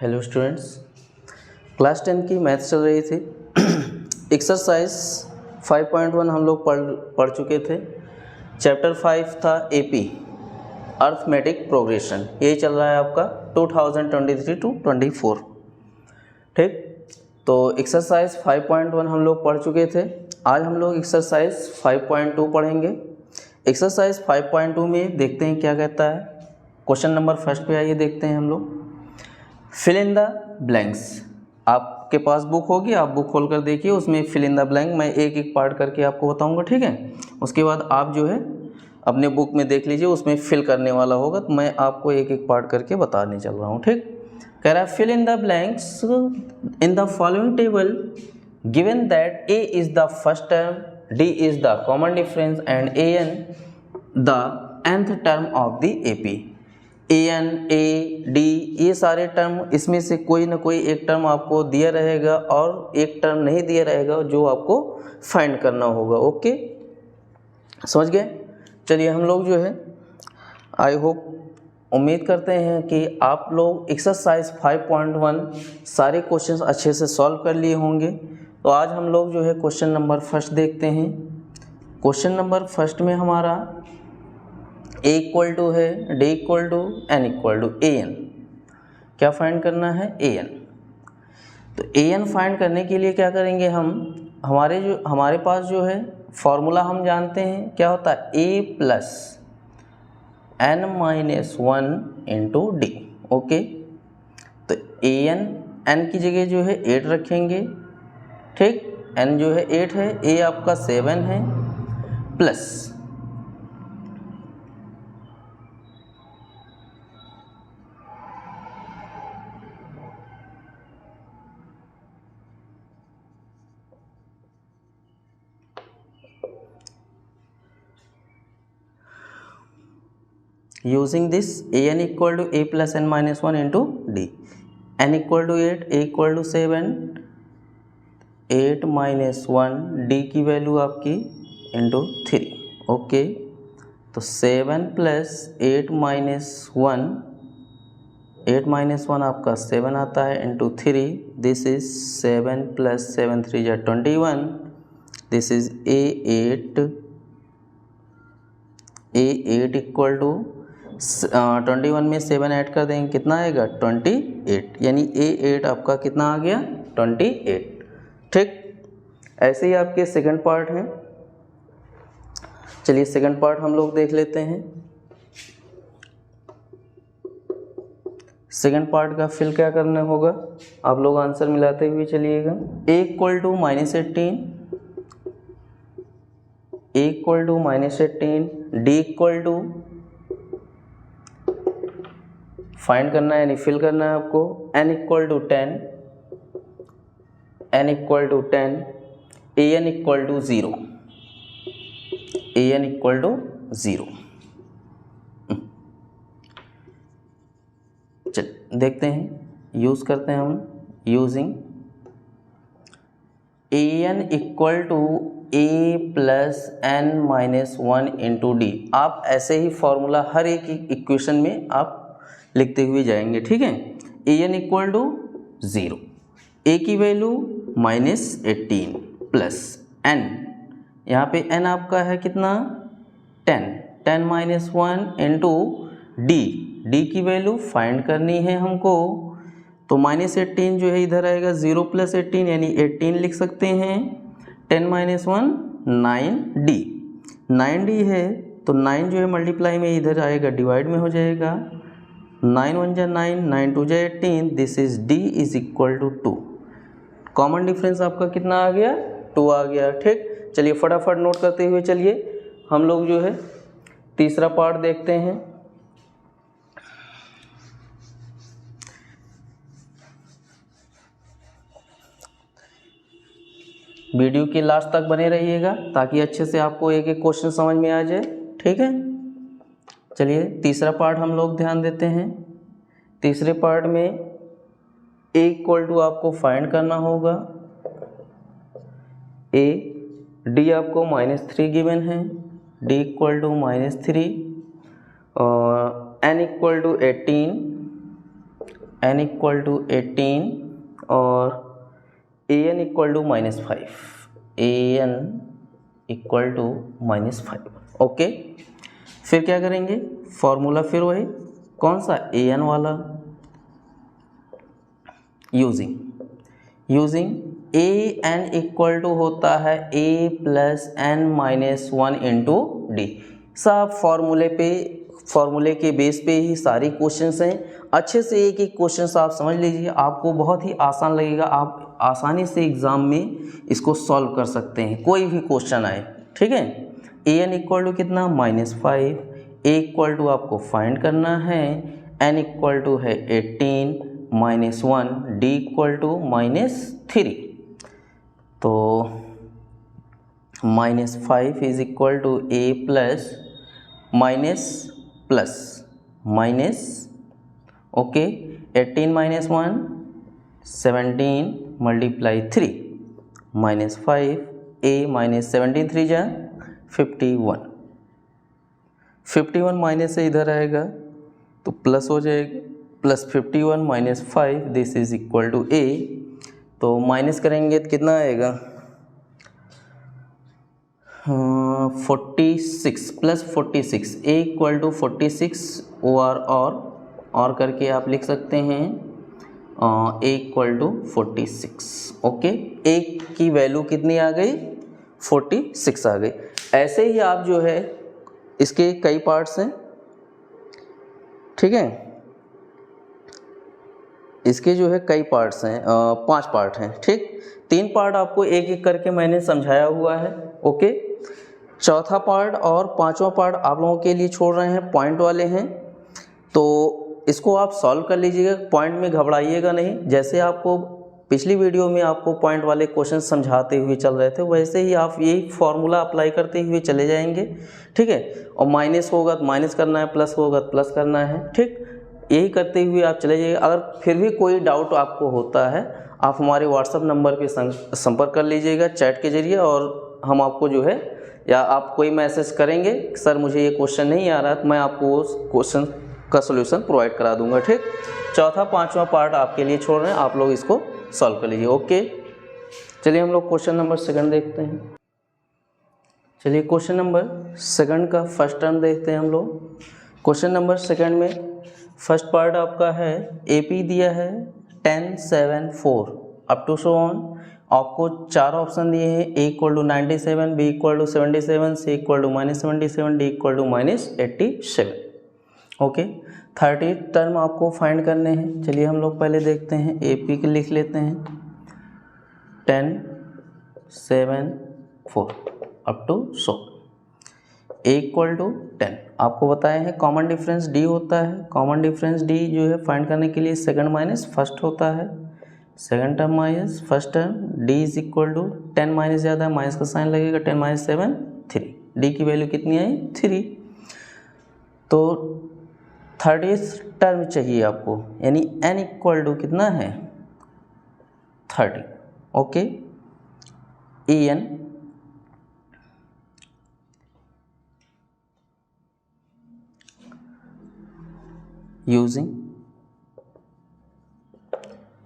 Hello students, class 10 की maths चल रही थी। एक्सरसाइज 5.1 हम लोग पढ़ चुके थे। चैप्टर 5 था एपी अर्थमेटिक प्रोग्रेशन। यही चल रहा है आपका 2023 टू 24। ठीक, तो एक्सरसाइज 5.1 हम लोग पढ़ चुके थे। आज हम लोग एक्सरसाइज 5.2 पढ़ेंगे। एक्सरसाइज 5.2 में देखते हैं क्या कहता है। क्वेश्चन नंबर फर्स्ट पे आइए देखते हैं हम लोग। Fill in the blanks. आपके पास बुक होगी, आप बुक खोल कर देखिए, उसमें फिल इन द ब्लैंक मैं एक एक पार्ट करके आपको बताऊंगा, ठीक है। उसके बाद आप जो है अपने बुक में देख लीजिए, उसमें फिल करने वाला होगा, तो मैं आपको एक एक पार्ट करके बताने चल रहा हूँ। ठीक, कह रहा है fill in the blanks in the following table given that A is the first term, D is the common difference and A N the nth term of the AP. A N, A, D, ये सारे term, इसमें से कोई ना कोई एक term आपको दिया रहेगा और एक टर्म नहीं दिया रहेगा जो आपको फाइंड करना होगा। ओके, समझ गए। चलिए हम लोग जो है आई होप उम्मीद करते हैं कि आप लोग एक्सरसाइज 5.1 सारे क्वेश्चंस अच्छे से सॉल्व कर लिए होंगे। तो आज हम लोग जो है क्वेश्चन नंबर फर्स्ट देखते हैं। क्वेश्चन नंबर फर्स्ट में हमारा ए इक्वल टू है D equal to N equal to A N. क्या फाइंड करना है? A N. तो ए एन फाइंड करने के लिए क्या करेंगे हम, हमारे पास जो है फॉर्मूला हम जानते हैं, क्या होता है A plus N minus 1 into D. Okay, तो ए एन की जगह जो है 8 रखेंगे। ठीक, एन जो है 8 है, ए आपका 7 है, plus using this an equal to a plus n minus 1 into d, n equal to 8, a equal to 7, 8 minus 1, d की वैल्यू आपकी इंटू 3। ओके, तो 7 प्लस 8 माइनस 1, 8 माइनस 1 आपका 7 आता है इंटू 3। दिस इज 7 प्लस 7 3 जा 21। This is a8 equal to 21 में 7 add कर देंगे, कितना आएगा 28, यानी A8 आपका कितना आ गया 28। ठीक, ऐसे ही आपके सेकंड पार्ट है। चलिए सेकंड पार्ट हम लोग देख लेते हैं। सेकंड पार्ट का फिल क्या करना होगा, आप लोग आंसर मिलाते हुए चलिएगा। A equal to -18, A equal to -18, D equal to find करना है यानी फिल करना है आपको, n equal to 10, n equal to 10, a n equal to 0, a n equal to 0। चल देखते हैं, यूज करते हैं हम, using a n equal to a plus n minus 1 into D. आप ऐसे ही फॉर्मूला हर एक इक्वेशन में आप लिखते हुए जाएंगे, ठीक है। ए एन इक्वल टू 0, ए की वैल्यू -18 प्लस एन, यहाँ पे एन आपका है कितना 10, 10 माइनस 1 इंटू डी, डी की वैल्यू फाइंड करनी है हमको। तो -18 जो है इधर आएगा 0 प्लस 18 यानी 18 लिख सकते हैं। 10 माइनस 1 9d, 9d है तो 9 जो है मल्टीप्लाई में इधर आएगा डिवाइड में हो जाएगा। 9 1 जा 9, 9 2 जा 18, this is d is equal to 2। Common difference आपका कितना आ गया 2 आ गया। ठीक, चलिए फटाफट नोट करते हुए चलिए हम लोग जो है तीसरा पार्ट देखते हैं। वीडियो के लास्ट तक बने रहिएगा ताकि अच्छे से आपको एक एक क्वेश्चन समझ में आ जाए, ठीक है। चलिए तीसरा पार्ट हम लोग ध्यान देते हैं। तीसरे पार्ट में ए इक्वल टू आपको फाइंड करना होगा, ए, डी आपको -3 गिवन है, डी इक्वल टू -3 और N equal to 18, n equal to 18 और an equal to -5, an equal to -5। Okay, फिर क्या करेंगे, फॉर्मूला फिर वही कौन सा, an वाला, using A N equal to होता है a plus n minus 1 into D. सब फॉर्मूले के बेस पे ही सारी क्वेश्चंस हैं। अच्छे से एक एक क्वेश्चंस आप समझ लीजिए, आपको बहुत ही आसान लगेगा, आप आसानी से एग्ज़ाम में इसको सॉल्व कर सकते हैं, कोई भी क्वेश्चन आए। ठीक है, ए एन इक्वल टू कितना, -5, ए इक्वल टू आपको फाइंड करना है, एन इक्वल टू है 18 -1, डी इक्वल टू -3। तो -5 is equal to A plus minus, okay, 18 -1 17 multiply 3 -5 A -17 3 जा 51 माइनस से इधर आएगा तो प्लस हो जाएगा, plus 51 -5 this is equal to A. तो माइनस करेंगे तो कितना आएगा, 46 प्लस 46, ए इक्वल टू 46 और करके आप लिख सकते हैं ए इक्वल टू 46। ओके, ए की वैल्यू कितनी आ गई, 46 आ गई। ऐसे ही आप जो है इसके कई पार्ट्स हैं, ठीक है, इसके जो है कई पार्ट्स हैं, 5 पार्ट हैं। ठीक, 3 पार्ट आपको एक एक करके मैंने समझाया हुआ है। ओके, चौथा पार्ट और 5वां पार्ट आप लोगों के लिए छोड़ रहे हैं, पॉइंट वाले हैं, तो इसको आप सॉल्व कर लीजिएगा, पॉइंट में घबराइएगा नहीं। जैसे आपको पिछली वीडियो में आपको पॉइंट वाले क्वेश्चन समझाते हुए चल रहे थे, वैसे ही आप यही फॉर्मूला अप्लाई करते हुए चले जाएंगे। ठीक है, और माइनस होगा तो माइनस करना है, प्लस होगा तो प्लस करना है। ठीक, यही करते हुए आप चले जाइए। अगर फिर भी कोई डाउट आपको होता है, आप हमारे व्हाट्सएप नंबर पे संपर्क कर लीजिएगा चैट के जरिए, और हम आपको जो है, या आप कोई मैसेज करेंगे सर मुझे ये क्वेश्चन नहीं आ रहा, तो मैं आपको उस क्वेश्चन का सोल्यूशन प्रोवाइड करा दूंगा। ठीक, चौथा 5वां पार्ट आपके लिए छोड़ रहे हैं, आप लोग इसको सॉल्व कर लीजिए। ओके, चलिए हम लोग क्वेश्चन नंबर 2 देखते हैं। चलिए क्वेश्चन नंबर 2 का फर्स्ट टर्म देखते हैं हम लोग। क्वेश्चन नंबर 2 में फर्स्ट पार्ट आपका है, एपी दिया है 10 7 4 अप टू सो ऑन। आपको 4 ऑप्शन दिए हैं, A equal to 97, B equal to 77, C equal to -77, D equal to -87। Okay, 30 term आपको फाइंड करने हैं। चलिए हम लोग पहले देखते हैं, ए पी के लिख लेते हैं 10 7 4 up to so, A equal to 10 आपको बताए हैं कॉमन डिफरेंस डी होता है। कॉमन डिफरेंस डी जो है फाइंड करने के लिए सेकंड माइनस फर्स्ट होता है, second term minus first term, D is equal to 10 minus ज़्यादा है, माइनस का साइन लगेगा, 10 - 7 3, डी की वैल्यू कितनी आई 3। तो 30th टर्म चाहिए आपको, यानी n इक्वल टू कितना है 30। ओके, ए एन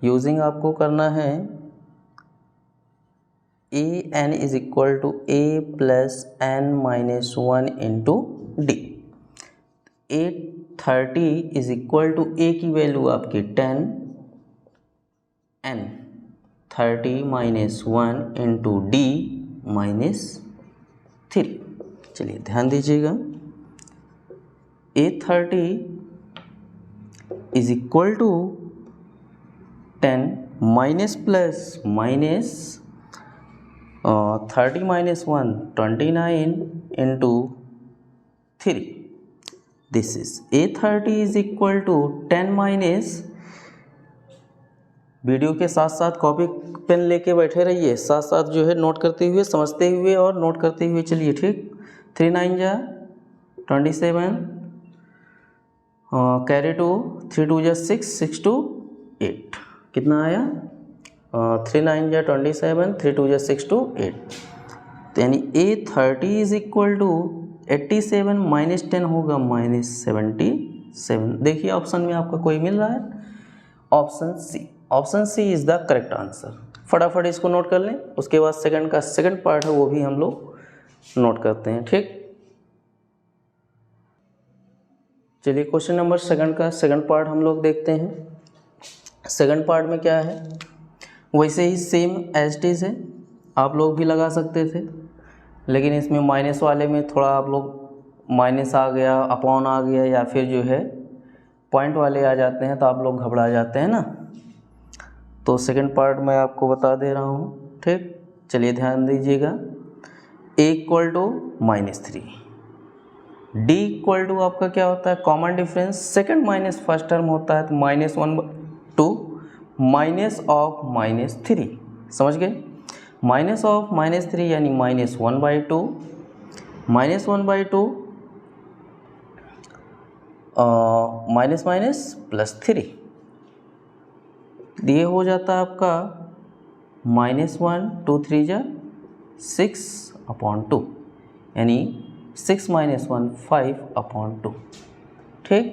यूजिंग आपको करना है A N is equal to A plus n minus 1 into D. 30 is equal to A की वैल्यू आपकी 10, n 30 माइनस 1 इंटू डी -3। चलिए ध्यान दीजिएगा, A30 is equal to 10 minus plus minus 30 minus 1 29 into 3। This is A30 is equal to 10 minus, video के साथ साथ copy pen लेके बैठे रहिए, साथ साथ जो है नोट करते हुए, समझते हुए और नोट करते हुए चलिए। ठीक, 3 9 जा 27, कैरी 2, 3 2 जा 6, 6 2 8, कितना आया 3 9 जा 27, 3 2 जा 6 2 8। तो यानी A30 is equal to 87 minus 10 होगा -77। देखिए ऑप्शन में आपका कोई मिल रहा है, option C is the correct answer. फटाफट इसको नोट कर लें, उसके बाद सेकंड का सेकंड पार्ट है वो भी हम लोग नोट करते हैं। ठीक, चलिए क्वेश्चन नंबर सेकंड का सेकंड पार्ट हम लोग देखते हैं। सेकंड पार्ट में क्या है, वैसे ही सेम एज इट इज़ है, आप लोग भी लगा सकते थे, लेकिन इसमें माइनस वाले में थोड़ा आप लोग माइनस आ गया, अपॉन आ गया, या फिर जो है पॉइंट वाले आ जाते हैं तो आप लोग घबरा जाते हैं ना। तो सेकंड पार्ट मैं आपको बता दे रहा हूँ। ठीक, चलिए ध्यान दीजिएगा। a equal to -3, d equal to आपका क्या होता है, common difference second minus first term होता है, तो -1/2 माइनस ऑफ -3, समझ गए, माइनस ऑफ -3 यानी -1/2, -1/2 माइनस माइनस +3, ये हो जाता है आपका -1, 2 3 जा 6/2, यानी 6 - 1 5/2। ठीक,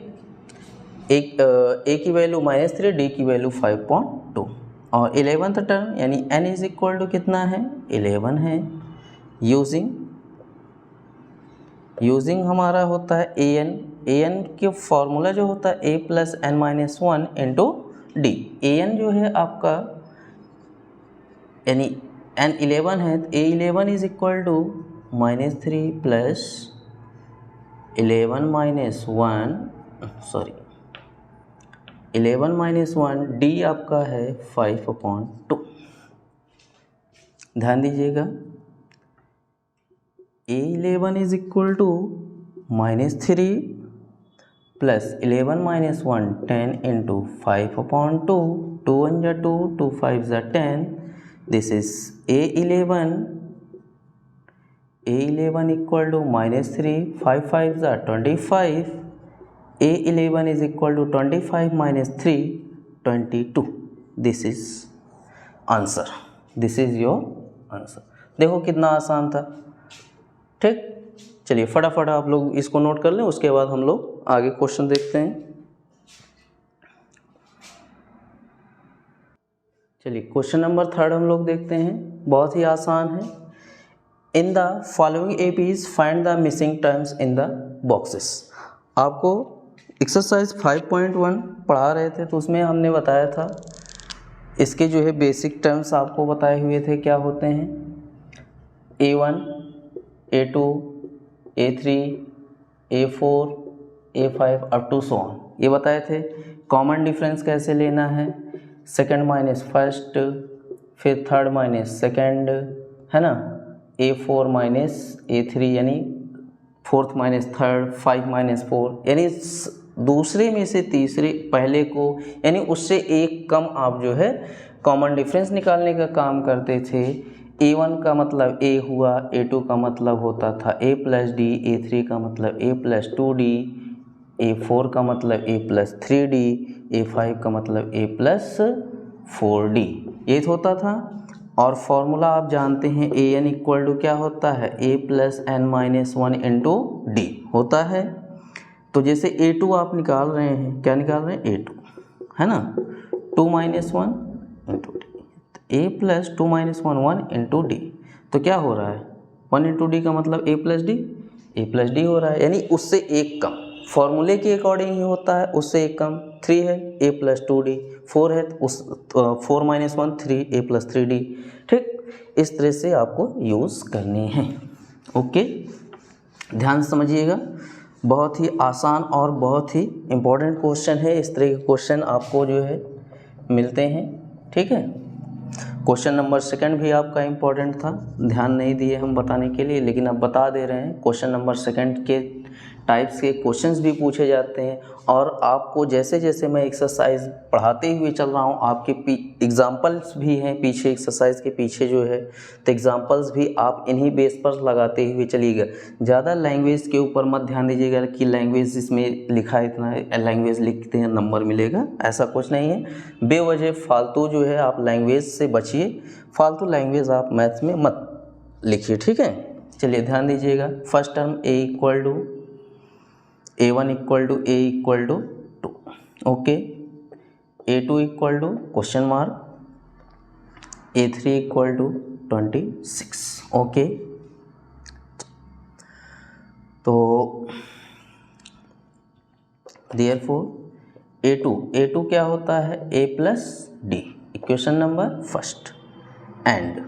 एक a की वैल्यू -3, d की वैल्यू 5.2, और 11th टर्म यानी n इज इक्वल टू कितना है, 11 है। यूजिंग हमारा होता है an के फॉर्मूला जो होता है a + n - 1 into d। an जो है आपका यानी n 11 है, तो a11 is equal to -3 + 11 - 1 sorry 11 - 1 d आपका है 5/2। ध्यान दीजिएगा, a11 is equal to -3 + 11 - 1 10 into 5/2, 2 1 जा 2, 2 5 जा 10, this is a11 equal to -3, 5 5 जा 25, a11 is equal to 25 - 3 22। This is answer, this is your answer. देखो कितना आसान था। ठीक, चलिए फटाफट आप लोग इसको नोट कर लें, उसके बाद हम लोग आगे क्वेश्चन देखते हैं। चलिए क्वेश्चन नंबर 3 हम लोग देखते हैं, बहुत ही आसान है। इन the following APs find the missing terms in the boxes. आपको एक्सरसाइज 5.1 पढ़ा रहे थे, तो उसमें हमने बताया था इसके जो है बेसिक टर्म्स आपको बताए हुए थे, क्या होते हैं, a1 a2 a3 a4 a5 up to so on, ये बताए थे। कॉमन डिफरेंस कैसे लेना है, सेकंड माइनस फर्स्ट, फिर थर्ड माइनस सेकंड, है ना, a4 माइनस a3 यानी फोर्थ माइनस थर्ड, 5 - 4 यानी दूसरे में से तीसरे पहले को, यानी उससे एक कम आप जो है कॉमन डिफरेंस निकालने का काम करते थे। a1 का मतलब a हुआ, a2 का मतलब होता था a + d, a3 का मतलब a + 2d, a4 का मतलब a + 3d, a5 का मतलब a + 4d, ये होता था। और फॉर्मूला आप जानते हैं an इक्वल टू क्या होता है, a + n - 1 इंटू d होता है। तो जैसे a2 आप निकाल रहे हैं, क्या निकाल रहे हैं, a2 है ना, 2 - 1 into d, a + 2 - 1 into d, तो क्या हो रहा है, 1 इंटू d का मतलब a + d हो रहा है, यानी उससे एक कम, फॉर्मूले के अकॉर्डिंग ही होता है, उससे एक कम। 3 है a + 2d, 4 है उस 4 - 1 3 a + 3d। ठीक, इस तरह से आपको यूज़ करने हैं। ओके, ध्यान समझिएगा, बहुत ही आसान और बहुत ही इम्पोर्टेंट क्वेश्चन है। इस तरह के क्वेश्चन आपको जो है मिलते हैं। ठीक है, क्वेश्चन नंबर 2 भी आपका इम्पोर्टेंट था, ध्यान नहीं दिए हम बताने के लिए, लेकिन अब बता दे रहे हैं। क्वेश्चन नंबर 2 के टाइप्स के क्वेश्चंस भी पूछे जाते हैं, और आपको जैसे जैसे मैं एक्सरसाइज पढ़ाते हुए चल रहा हूँ, आपके एग्जाम्पल्स भी हैं पीछे, एक्सरसाइज के पीछे जो है, तो एग्जाम्पल्स भी आप इन्हीं बेस पर लगाते हुए चलिएगा। ज़्यादा लैंग्वेज के ऊपर मत ध्यान दीजिएगा कि लैंग्वेज इसमें लिखा है इतना लैंग्वेज लिखते हैं नंबर मिलेगा, ऐसा कुछ नहीं है। बेवजह फालतू जो है आप लैंग्वेज से बचिए, फालतू लैंग्वेज आप मैथ्स में मत लिखिए। ठीक है, चलिए ध्यान दीजिएगा। First term a1 equal to a equal to 2, okay, A2 equal to question mark A3 equal to 26। Okay, तो देयरफॉर A2 क्या होता है, A plus D, equation number first, and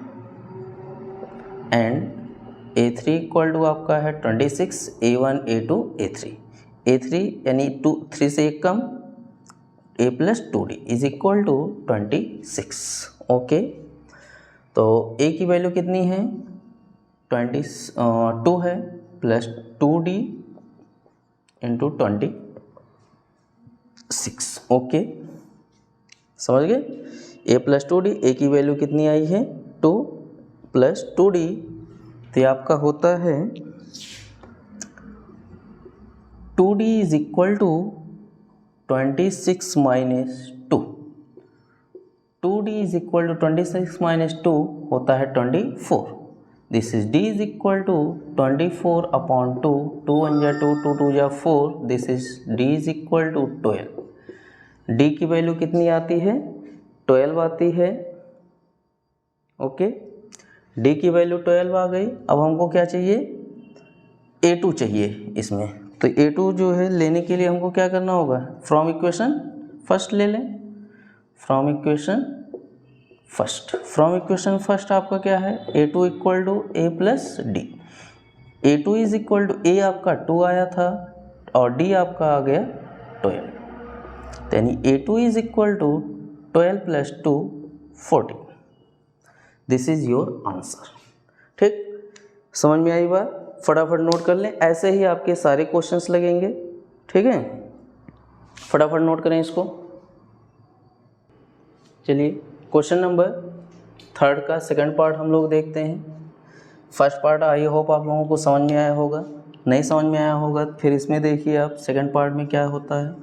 A3 equal to आपका है 26, A1 A2 A3 यानी 3 से एक कम, A plus 2D is equal to 26। Okay, तो A की वैल्यू कितनी है, 22 है, प्लस 2D इंटू 26। ओके, समझ गए, A प्लस 2D, A की वैल्यू कितनी आई है 2 प्लस 2D, तो ये आपका होता है 2D is equal to 26 minus 2, 2D is equal to 26 minus 2 होता है 24। This is D is equal to 24 upon 2, 2 1 जा 2, 2 2 जा 4, this is D is equal to 12। D की वैल्यू कितनी आती है, 12 आती है। ओके, D की वैल्यू 12 आ गई। अब हमको क्या चाहिए, A2 चाहिए इसमें, तो A2 जो है लेने के लिए हमको क्या करना होगा, फ्रॉम इक्वेशन फर्स्ट ले लें, फ्रॉम इक्वेशन फर्स्ट आपका क्या है, A2 equal to A plus D, A2 is equal to A आपका 2 आया था और D आपका आ गया 12, यानी A2 is equal to 12 plus 2 14। This is your answer. ठीक, समझ में आई बात, फटाफट नोट कर लें, ऐसे ही आपके सारे क्वेश्चंस लगेंगे। ठीक है, फटाफट नोट करें इसको। चलिए, क्वेश्चन नंबर 3 का सेकंड पार्ट हम लोग देखते हैं। फर्स्ट पार्ट आई होप आप लोगों को समझ में आया होगा, नहीं समझ में आया होगा फिर इसमें देखिए आप सेकंड पार्ट में क्या होता है।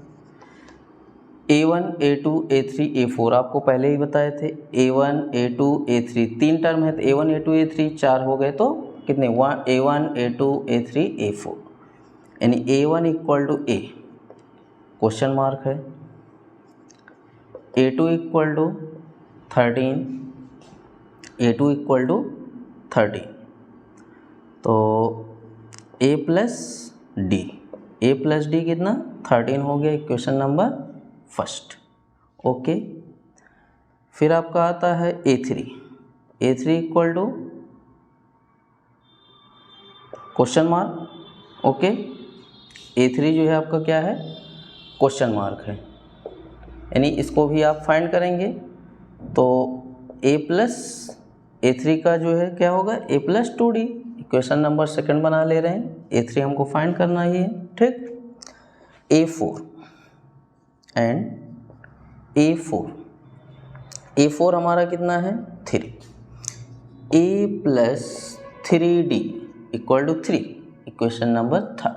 A1 A2 A3 A4 आपको पहले ही बताए थे, A1 A2 A3 तीन टर्म है, तो A1 A2 A3 4 हो गए, तो कितने, A1 A2 A3 A4, यानी A1 equal to A question mark है, A2 equal to 13, A2 equal to 13, तो A प्लस डी कितना 13 हो गया, इक्वेशन नंबर फर्स्ट। ओके, फिर आपका आता है A3 equal to question mark. Okay, A3 जो है आपका क्या है, क्वेश्चन मार्क है, यानी इसको भी आप फाइंड करेंगे, तो A प्लस A3 का जो है क्या होगा, A plus 2D, equation number second बना ले रहे हैं, A3 हमको फाइंड करना ही है। ठीक, A4 एंड A4 हमारा कितना है 3, A plus 3D equal to 3, equation number third.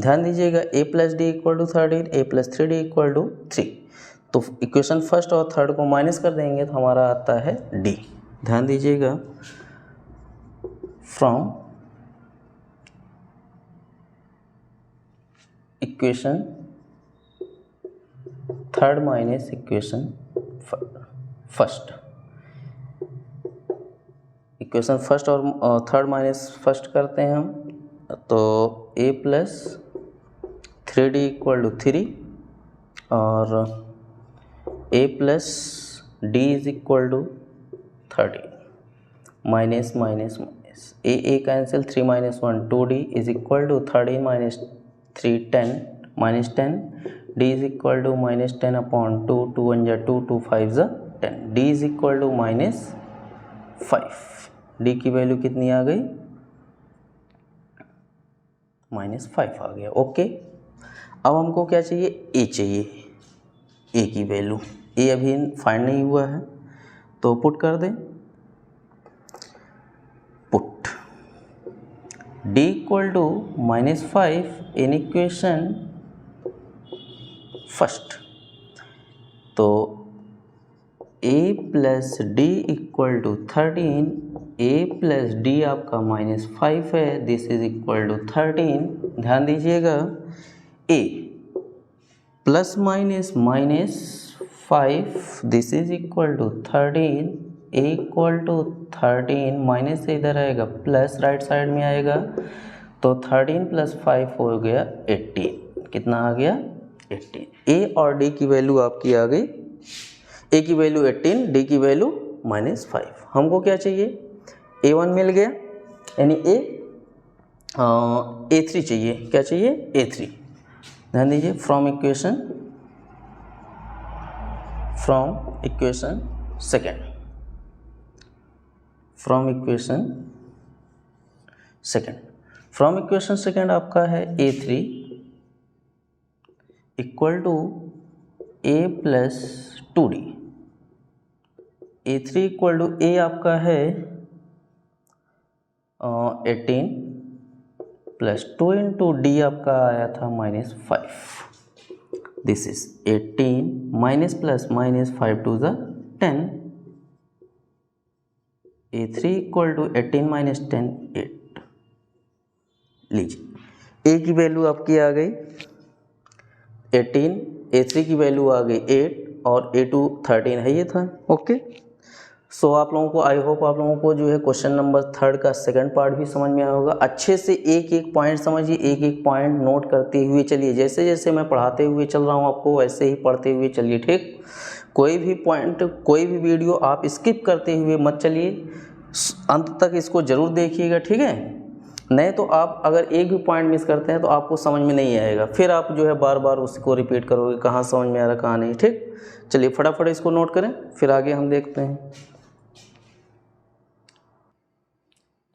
ध्यान दीजिएगा, A plus D equal to 13, A plus 3D equal to 3, तो इक्वेशन फर्स्ट और थर्ड को माइनस कर देंगे तो हमारा आता है D। ध्यान दीजिएगा, from equation third minus equation first, equation first और थर्ड माइनस फर्स्ट करते हैं हम, तो A plus 3D equal to 3 और A plus D is equal to 13, minus minus minus A cancel, 3 minus 1 2D is equal to 13 minus 3 10 minus 10, D is equal to minus 10 upon 2, 2 1 जा 2, 2 5 जा 10, D is equal to minus 5। D की value कितनी आ गई, minus 5 आ गया। Okay, अब हमको क्या चाहिए, A चाहिए, A की वैल्यू, A अभी फाइंड नहीं हुआ है, तो पुट कर दें, put D equal to minus 5 in equation first, तो A plus D equal to 13, A plus D आपका माइनस 5 है, दिस इज इक्वल टू 13। ध्यान दीजिएगा, A plus minus minus 5, this is equal to 13, A equal to 13, minus से इधर आएगा plus right side में आएगा, तो 13 प्लस 5 हो गया 18। कितना आ गया? 18। ए और डी की वैल्यू आपकी आ गई, ए की वैल्यू 18, डी की वैल्यू -5। हमको क्या चाहिए? A1 मिल गया, यानी A3 चाहिए। क्या चाहिए? A3। ध्यान दीजिए, from equation second, from equation second आपका है A3 equal to A plus 2D। A3 equal to A आपका है 18 प्लस 2 इंटू डी आपका आया था -5। This is 18 minus plus -5 to the 10। A3 equal to 18 minus 10 8। लीजिए, A की वैल्यू आपकी आ गई 18, A3 की वैल्यू आ गई 8 और A2 13 है, ये था। ओके, सो आप लोगों को, आई होप आप लोगों को जो है क्वेश्चन नंबर 3 का सेकंड पार्ट भी समझ में आया होगा। अच्छे से एक एक पॉइंट समझिए, एक एक पॉइंट नोट करते हुए चलिए। जैसे जैसे मैं पढ़ाते हुए चल रहा हूँ आपको, वैसे ही पढ़ते हुए चलिए, ठीक? कोई भी पॉइंट, कोई भी वीडियो आप स्किप करते हुए मत चलिए, अंत तक इसको ज़रूर देखिएगा, ठीक है? नहीं तो आप अगर एक भी पॉइंट मिस करते हैं तो आपको समझ में नहीं आएगा, फिर आप जो है बार बार उसको रिपीट करोगे, कहाँ समझ में आ रहा कहाँ नहीं, ठीक? चलिए फटाफट इसको नोट करें, फिर आगे हम देखते हैं।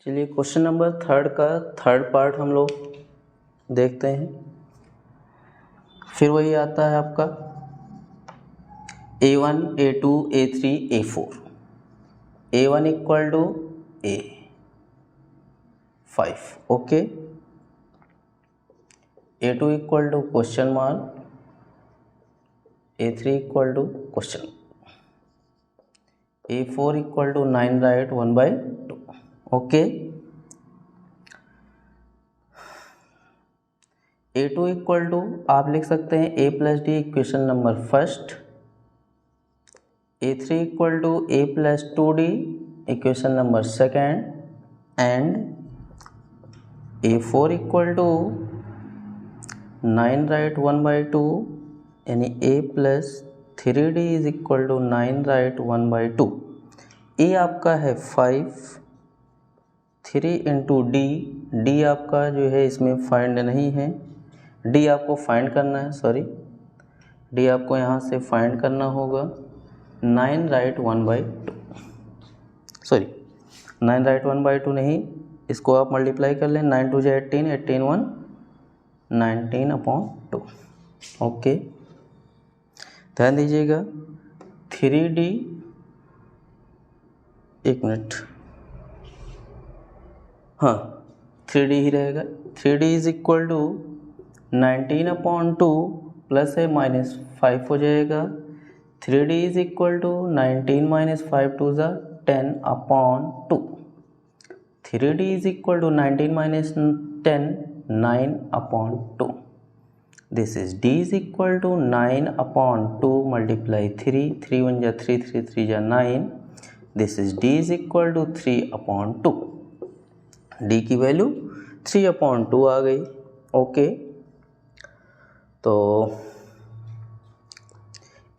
चलिए क्वेश्चन नंबर 3 का थर्ड पार्ट हम लोग देखते हैं। फिर वही आता है आपका A1, A2, A3, A4। A1 equal to A5, okay. A2 equal to question mark, A3 equal to question, A4 equal to 9 right 1/2, okay. A2 equal to आप लिख सकते हैं A plus D equation number first, A3 equal to A plus 2D equation number second, and A4 equal to 9 right 1/2, यानी A plus 3D is equal to 9 right 1/2। A आपका है 5, 3 into D आपका जो है इसमें फाइंड नहीं है, D आपको फाइंड करना है, सॉरी, डी आपको यहाँ से फाइंड करना होगा 9 राइट 1/2, सॉरी 9 राइट 1/2 नहीं, इसको आप मल्टीप्लाई कर लें, 9 2 18, 18 1 19/2, ओके। ध्यान दीजिएगा 3D, एक मिनट, हाँ 3D ही रहेगा, 3D is equal to 19/2 plus है -5 हो जाएगा, 3D is equal to 19 minus 5 two ज़ा 10/2, 3D is equal to 19 minus 10 9/2। This is D is equal to 9/2 multiply 3, 3 1 जा 3, 3 3 जा 9, this is D is equal to 3/2। D की value 3/2 आ गई, okay. तो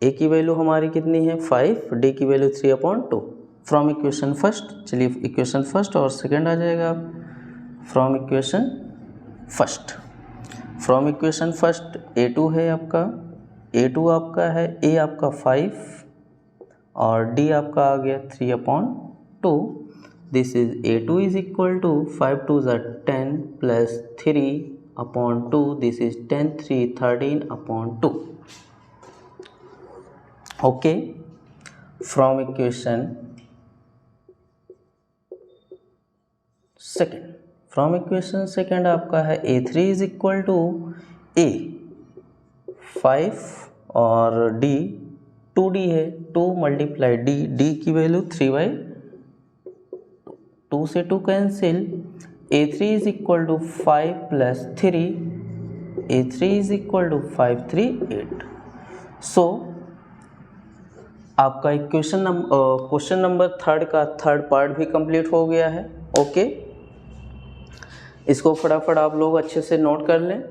A की वैल्यू हमारी कितनी है 5, D की वैल्यू 3/2 फ्रॉम इक्वेशन फर्स्ट। चलिए इक्वेशन फर्स्ट और सेकंड आ जाएगा from equation first. From equation first A2 है आपका, A2 आपका है A आपका 5 और D आपका आ गया 3/2। This is A2 is equal to 5 2 ज़ा 10 plus 3/2, this is 10 3 13/2, okay. From equation second, from equation second आपका है A3 is equal to A 5 और D 2D है, 2 मल्टीप्लाई D की वैल्यू 3/2 से 2 cancel, A3 is equal to 5 plus 3, A3 is equal to 5 3 8। So आपका एक question number 3 का 3rd part भी कंप्लीट हो गया है। ओके, इसको फटाफट आप लोग अच्छे से नोट कर लें।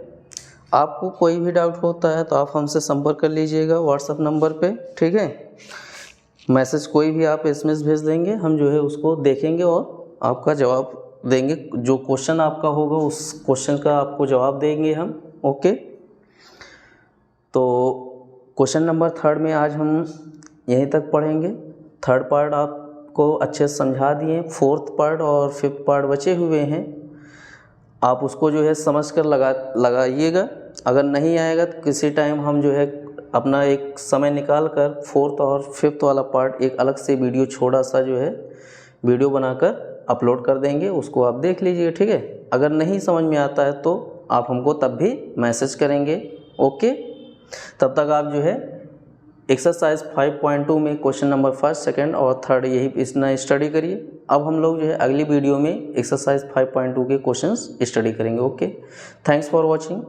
आपको कोई भी डाउट होता है तो आप हमसे संपर्क कर लीजिएगा व्हाट्सएप नंबर पे, ठीक है। मैसेज कोई भी आप एसएमएस भेज देंगे, हम जो है उसको देखेंगे और आपका जवाब देंगे। जो क्वेश्चन आपका होगा उस क्वेश्चन का आपको जवाब देंगे हम। ओके, तो क्वेश्चन नंबर 3 में आज हम यहीं तक पढ़ेंगे। 3rd पार्ट आपको अच्छे से समझा दिए, 4th पार्ट और 5th पार्ट बचे हुए हैं। आप उसको जो है समझ कर लगाइएगा। अगर नहीं आएगा तो किसी टाइम हम जो है अपना एक समय निकाल कर 4th और 5th वाला पार्ट एक अलग से वीडियो छोटा सा जो है वीडियो बनाकर अपलोड कर देंगे, उसको आप देख लीजिए, ठीक है। अगर नहीं समझ में आता है तो आप हमको तब भी मैसेज करेंगे। ओके, तब तक आप जो है एक्सरसाइज 5.2 में क्वेश्चन नंबर 1st, 2nd और 3rd यही इतना स्टडी करिए। अब हम लोग जो है अगली वीडियो में एक्सरसाइज 5.2 के क्वेश्चंस स्टडी करेंगे। Okay, thanks for watching.